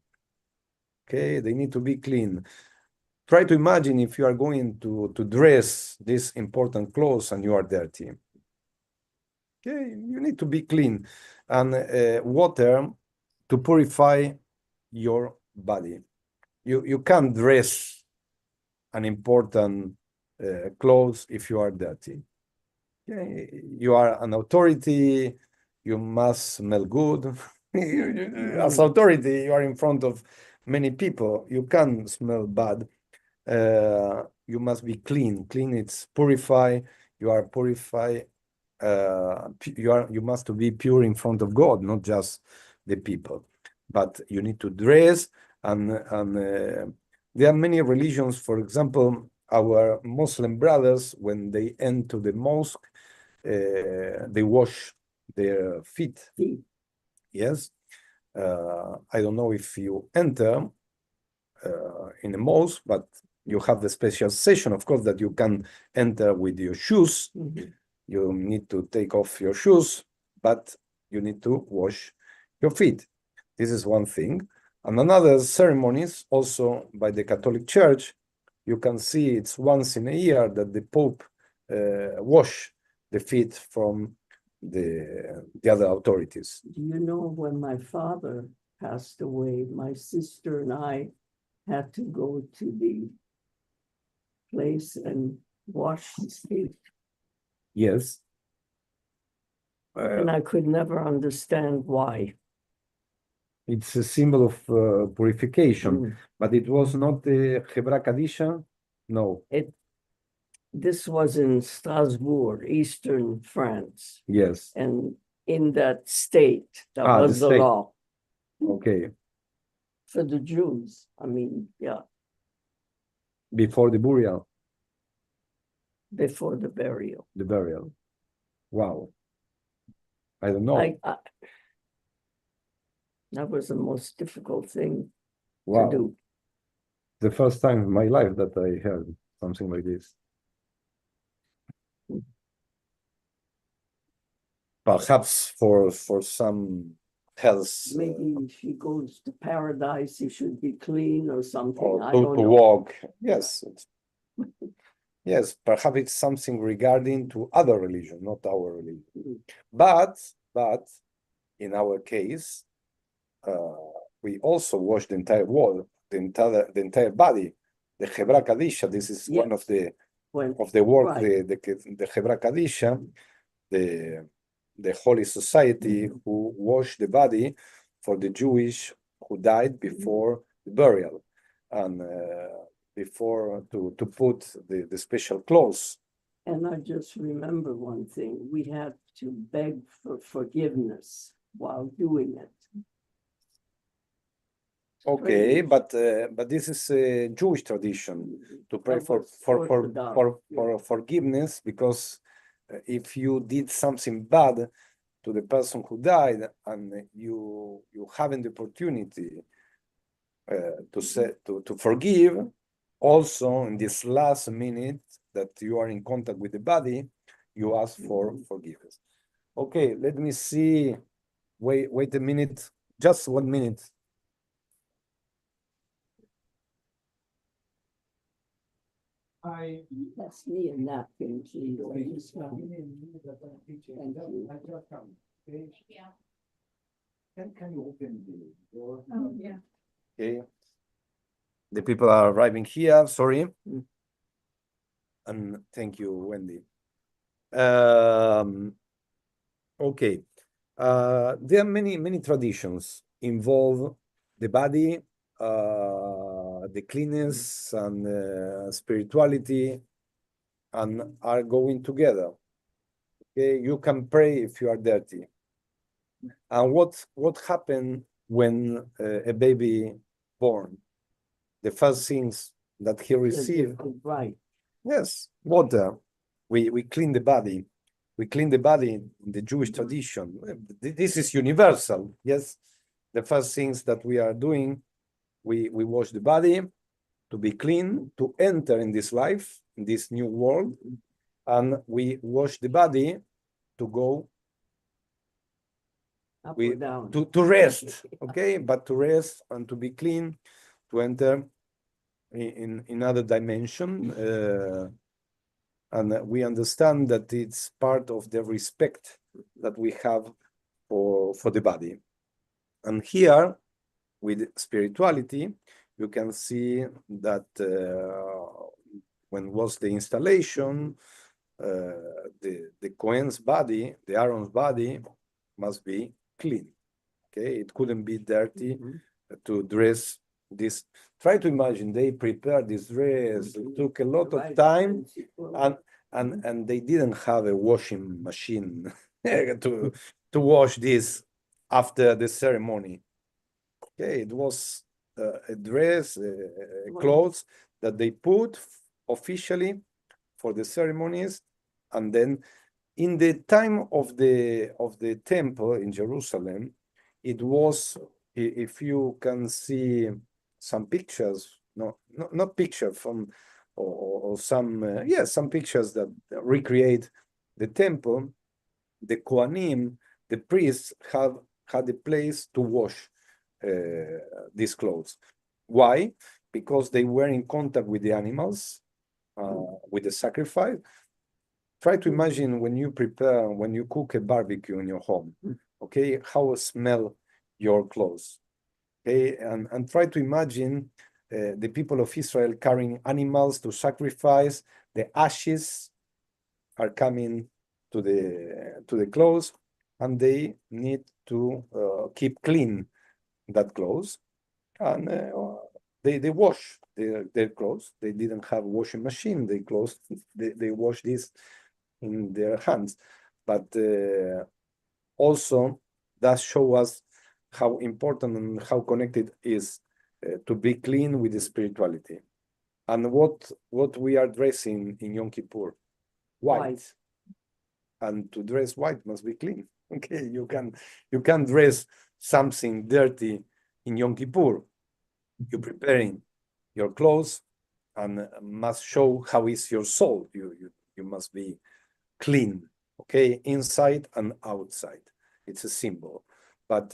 Okay, they need to be clean. Try to imagine if you are going to dress these important clothes and you are dirty. Okay, you need to be clean. And water to purify your body. You can't dress an important clothes if you are dirty. Okay, you are an authority, you must smell good. As authority, you are in front of many people. You can't smell bad. You must be clean. Clean, it's purify. You are purified. You must be pure in front of God, not just the people. But you need to dress, and there are many religions. For example, our Muslim brothers, when they enter the mosque, they wash their feet. Yes. I don't know if you enter in a mosque, but you have the special session, of course, that you can enter with your shoes. You need to take off your shoes, but you need to wash your feet. This is one thing. And another ceremonies, also by the Catholic Church, you can see it's once in a year that the Pope wash the feet from the other authorities. Do you know when my father passed away, my sister and I had to go to the place and wash his feet. Yes. And I could never understand why. It's a symbol of purification, but it was not the Hebra Kadisha. No. This was in Strasbourg, eastern France. Yes. And in that state, that the was the state. law. Okay. For the Jews, I mean, yeah. Before the burial. Before the burial. The burial. Wow. I don't know. That was the most difficult thing Wow. to do. The first time in my life that I heard something like this. Perhaps for some health. Maybe if he goes to paradise, he should be clean or something. Or I to don't know. walk. Yes. Yes, perhaps it's something regarding to other religion, not our religion. But in our case, we also wash the entire wall, the entire body. The Hebra Kadisha. This is one of the work. Right. The Hebra Kadisha, the Holy Society who washed the body for the Jewish who died before the burial, and before to put the special clothes. And I just remember one thing: we had to beg for forgiveness while doing it. Okay, but this is a Jewish tradition to pray for forgiveness, because if you did something bad to the person who died and you haven't the opportunity to forgive, also in this last minute that you are in contact with the body, you ask for forgiveness. Okay, let me see. Wait a minute, just 1 minute. That's me a napkin, please. Yeah. Can you open the door? Oh, yeah. Okay. The people are arriving here, sorry. And thank you, Wendy. Okay. There are many traditions involve the body, the cleanness and spirituality, and are going together. Okay, you can pray if you are dirty. And what happened when a baby born? The first things that he received, Right. yes, water. We clean the body. We clean the body in the Jewish tradition. This is universal. Yes, the first things that we are doing, we wash the body to be clean, to enter in this life, in this new world, and we wash the body to go Up we or down. to rest. Okay, but to rest and to be clean, to enter in another dimension. And we understand that it's part of the respect that we have for the body. And here, with spirituality, you can see that when was the installation, the Cohen's body, the Aaron's body, must be clean. Okay, it couldn't be dirty to dress this. Try to imagine they prepared this dress. It took a lot of time, and they didn't have a washing machine to wash this after the ceremony. Okay, it was a dress, clothes that they put officially for the ceremonies, and then in the time of the temple in Jerusalem, it was, if you can see some pictures, not picture from, or some, some pictures that recreate the temple, the Kohanim, the priests had a place to wash these clothes. Why? Because they were in contact with the animals, with the sacrifice. Try to imagine when you cook a barbecue in your home, okay, how smell your clothes, okay, and try to imagine the people of Israel carrying animals to sacrifice. The ashes are coming to the clothes, and they need to keep clean that clothes, and they wash their clothes. They didn't have washing machine. They wash this in their hands, but also that show us how important and how connected is to be clean with the spirituality. And what we are dressing in Yom Kippur, white. And to dress white must be clean. Okay, you can dress something dirty in Yom Kippur. You're preparing your clothes and must show how is your soul. You must be clean, okay, inside and outside. It's a symbol. But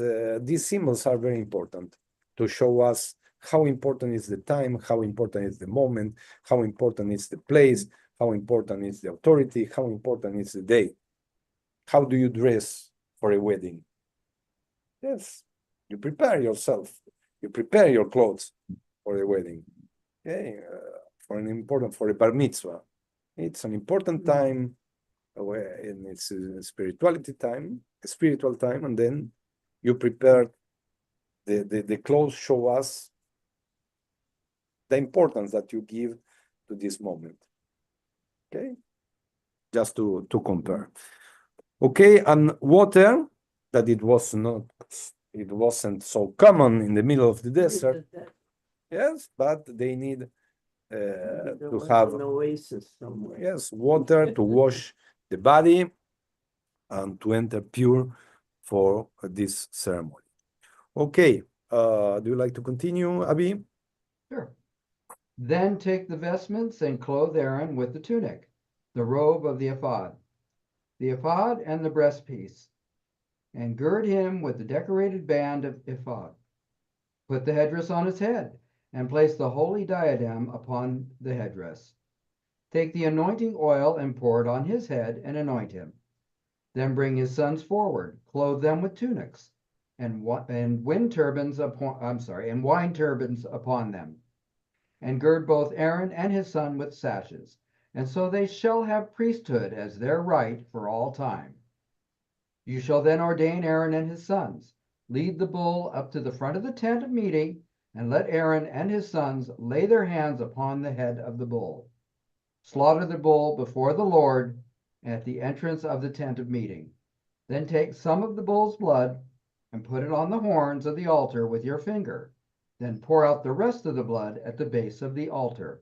these symbols are very important to show us how important is the time, how important is the moment, how important is the place, how important is the authority, how important is the day. How do you dress for a wedding? Yes, you prepare yourself. You prepare your clothes for a wedding. Okay, for a bar mitzvah. It's an important time, and it's a spiritual time, and then you prepare the clothes show us the importance that you give to this moment. Okay, just to compare. Okay, and water, that it wasn't so common in the middle of the desert. Yes, but they need to have an oasis somewhere. Yes, water to wash the body and to enter pure for this ceremony. Okay, do you like to continue, Abi? Sure. Then take the vestments and clothe Aaron with the tunic, the robe of the ephod and the breastpiece, and gird him with the decorated band of ephod. Put the headdress on his head, and place the holy diadem upon the headdress. Take the anointing oil and pour it on his head and anoint him. Then bring his sons forward, clothe them with tunics, and wine turbans upon them, and gird both Aaron and his son with sashes, and so they shall have priesthood as their right for all time. You shall then ordain Aaron and his sons. Lead the bull up to the front of the tent of meeting, and let Aaron and his sons lay their hands upon the head of the bull. Slaughter the bull before the Lord at the entrance of the tent of meeting. Then take some of the bull's blood and put it on the horns of the altar with your finger. Then pour out the rest of the blood at the base of the altar.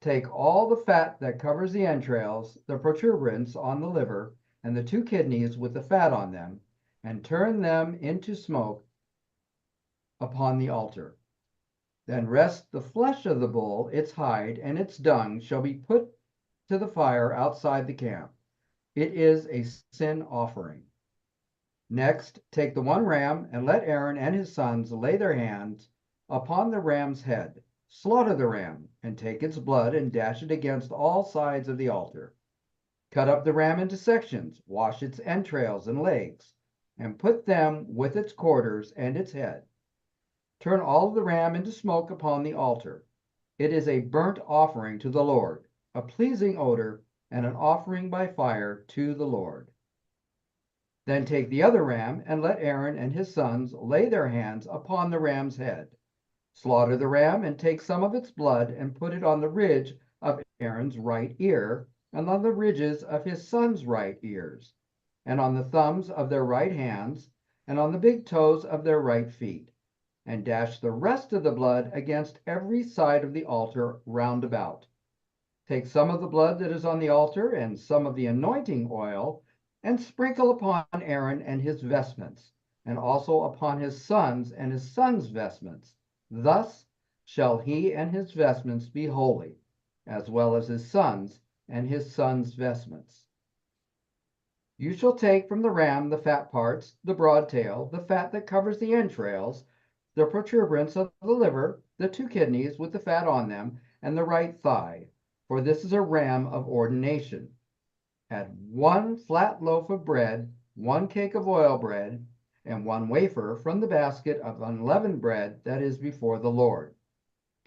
Take all the fat that covers the entrails, the protuberance on the liver, and the 2 kidneys with the fat on them, and turn them into smoke upon the altar. Then rest the flesh of the bull, its hide, and its dung shall be put to the fire outside the camp. It is a sin offering. Next, take the 1 ram, and let Aaron and his sons lay their hands upon the ram's head. Slaughter the ram, and take its blood and dash it against all sides of the altar. Cut up the ram into sections, wash its entrails and legs, and put them with its quarters and its head. Turn all of the ram into smoke upon the altar. It is a burnt offering to the Lord, a pleasing odor, and an offering by fire to the Lord. Then take the other ram, and let Aaron and his sons lay their hands upon the ram's head. Slaughter the ram, and take some of its blood, and put it on the ridge of Aaron's right ear, and on the ridges of his sons' right ears, and on the thumbs of their right hands, and on the big toes of their right feet, and dash the rest of the blood against every side of the altar round about. Take some of the blood that is on the altar, and some of the anointing oil, and sprinkle upon Aaron and his vestments, and also upon his sons and his sons' vestments. Thus shall he and his vestments be holy, as well as his sons and his sons' vestments. You shall take from the ram the fat parts, the broad tail, the fat that covers the entrails, the protuberance of the liver, the 2 kidneys with the fat on them, and the right thigh, for this is a ram of ordination. Add 1 flat loaf of bread, 1 cake of oil bread, and 1 wafer from the basket of unleavened bread that is before the Lord.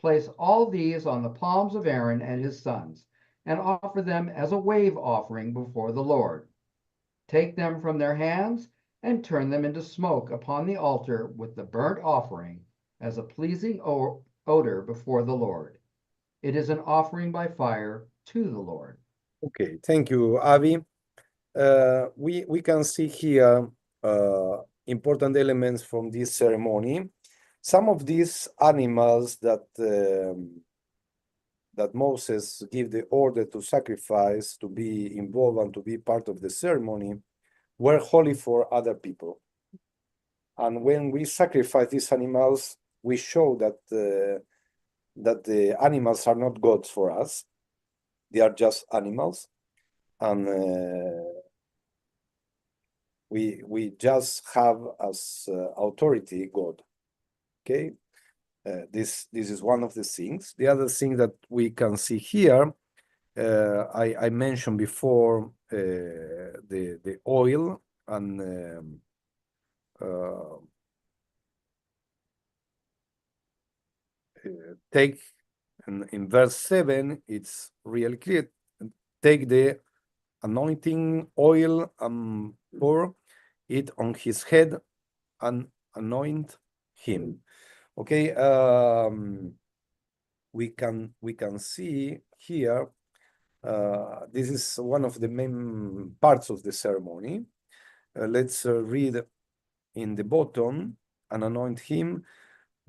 Place all these on the palms of Aaron and his sons, and offer them as a wave offering before the Lord. Take them from their hands and turn them into smoke upon the altar with the burnt offering as a pleasing odor before the Lord. It is an offering by fire to the Lord. Okay, thank you, Avi. We can see here important elements from this ceremony. Some of these animals that Moses gave the order to sacrifice, to be involved and to be part of the ceremony, were holy for other people. And when we sacrifice these animals, we show that the animals are not gods for us. They are just animals. And we just have as authority God. Okay, this is one of the things. The other thing that we can see here, I mentioned before the oil and take, and in verse 7 it's really clear. Take the anointing oil and pour it on his head and anoint him. Okay, we can see here, this is one of the main parts of the ceremony. Let's read in the bottom, and anoint him.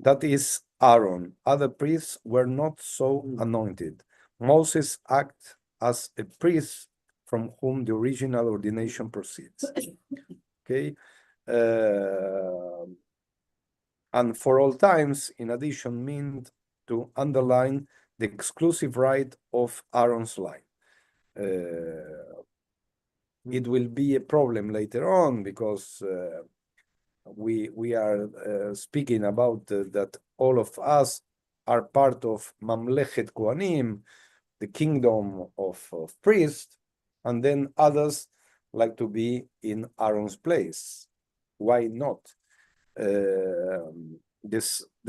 That is Aaron. Other priests were not so anointed. Moses acted as a priest from whom the original ordination proceeds. Okay, and for all times, in addition, meant to underline the exclusive right of Aaron's line. It will be a problem later on because we are speaking about that all of us are part of Mamlechet Kohanim, the kingdom of priests, and then others like to be in Aaron's place. Why not? The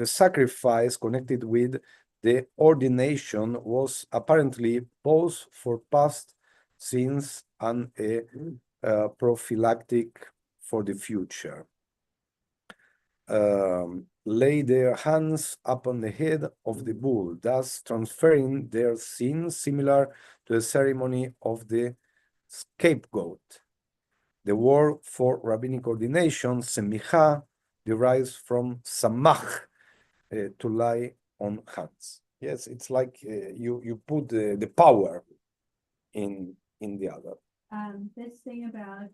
sacrifice connected with the ordination was apparently both for past sins and a prophylactic for the future. Lay their hands upon the head of the bull, thus transferring their sins, similar to the ceremony of the scapegoat. The word for rabbinic ordination, semicha, derives from samach, to lie on hands. Yes, it's like you put the power in the other. This thing about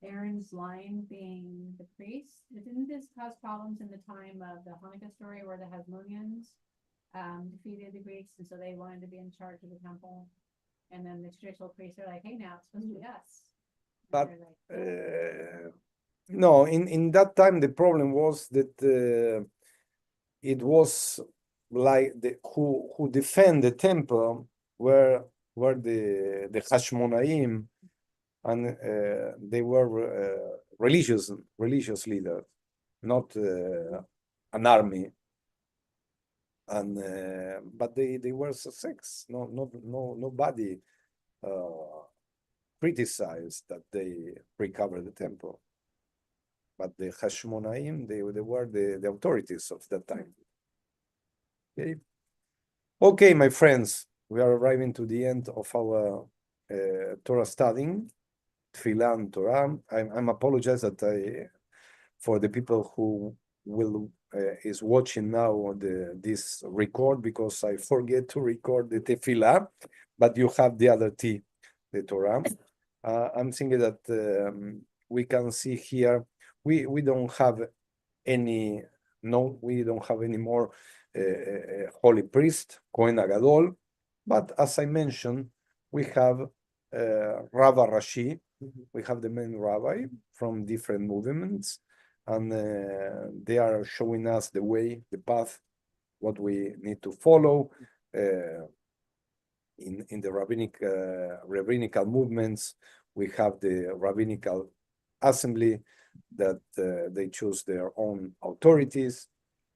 Aaron's line being the priest, didn't this cause problems in the time of the Hanukkah story where the Hasmoneans defeated the Greeks, and so they wanted to be in charge of the temple? And then the traditional priests are like, hey, now it's supposed to be us. And But they're like, no, in that time the problem was that it was like who defend the temple were the Hashmonaim, and they were religious leaders, not an army. And but they were success. Nobody criticized that they recovered the temple. But the Hashmonaim, they were the authorities of that time. Okay. Okay, my friends, we are arriving to the end of our Torah studying, Tefillah and Torah. I'm apologize that for the people who will is watching now this record, because I forget to record the Tefillah, but you have the other T, the Torah. I'm thinking that we can see here we don't have any more holy priest, Kohen Agadol, but as I mentioned, we have Rabbi Rashi. We have the main rabbi from different movements, and they are showing us the way, the path, what we need to follow in the rabbinical movements. We have the rabbinical assembly that they choose their own authorities,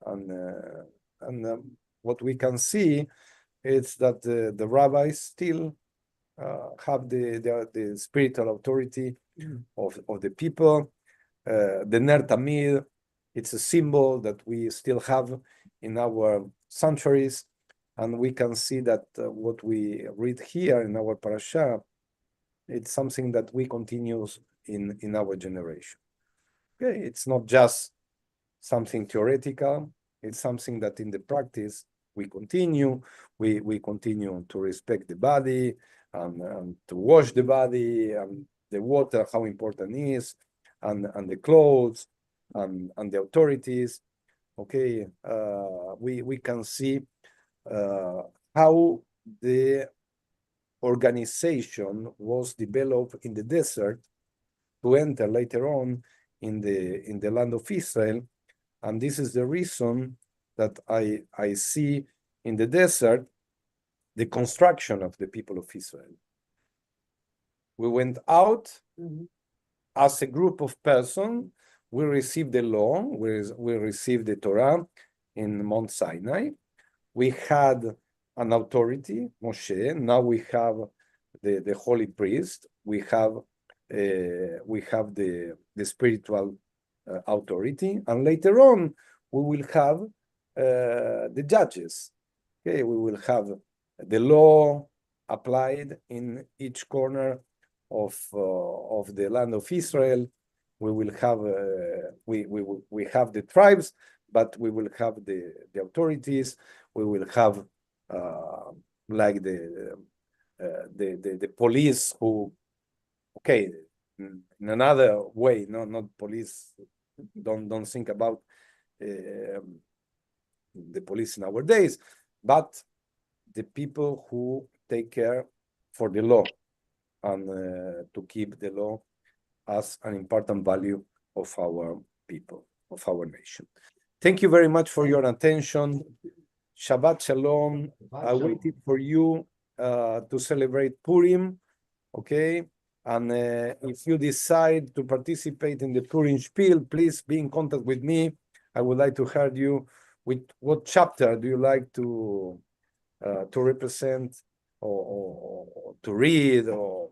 and what we can see is that the rabbis still have the spiritual authority of the people. The Ner Tamid, it's a symbol that we still have in our sanctuaries, and we can see that what we read here in our parasha, it's something that we continue in our generation. Okay, it's not just something theoretical, it's something that in the practice we continue. We continue to respect the body and to wash the body, and the water, how important it is, and the clothes and the authorities. Okay, we can see how the organization was developed in the desert to enter later on in the land of Israel, and this is the reason that I see in the desert the construction of the people of Israel. We went out as a group of persons. We received the law. We received the Torah in Mount Sinai. We had an authority, Moshe. Now we have the holy priest. We have the spiritual authority, and later on we will have the judges. Okay, we will have the law applied in each corner of the land of Israel. We will have we have the tribes, but we will have the authorities. We will have like the police who, okay, in another way, not police. Don't think about the police in our days, but the people who take care for the law and to keep the law as an important value of our people, of our nation. Thank you very much for your attention. Shabbat Shalom. I waited for you to celebrate Purim, okay? And if you decide to participate in the Purim Spiel, please be in contact with me. I would like to hear you with what chapter do you like to represent or to read, or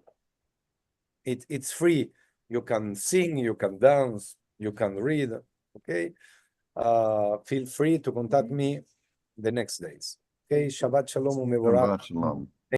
It's free. You can sing, you can dance, you can read. Okay. Feel free to contact me the next days. Okay. Shabbat shalom u'mevorach. Shabbat shalom.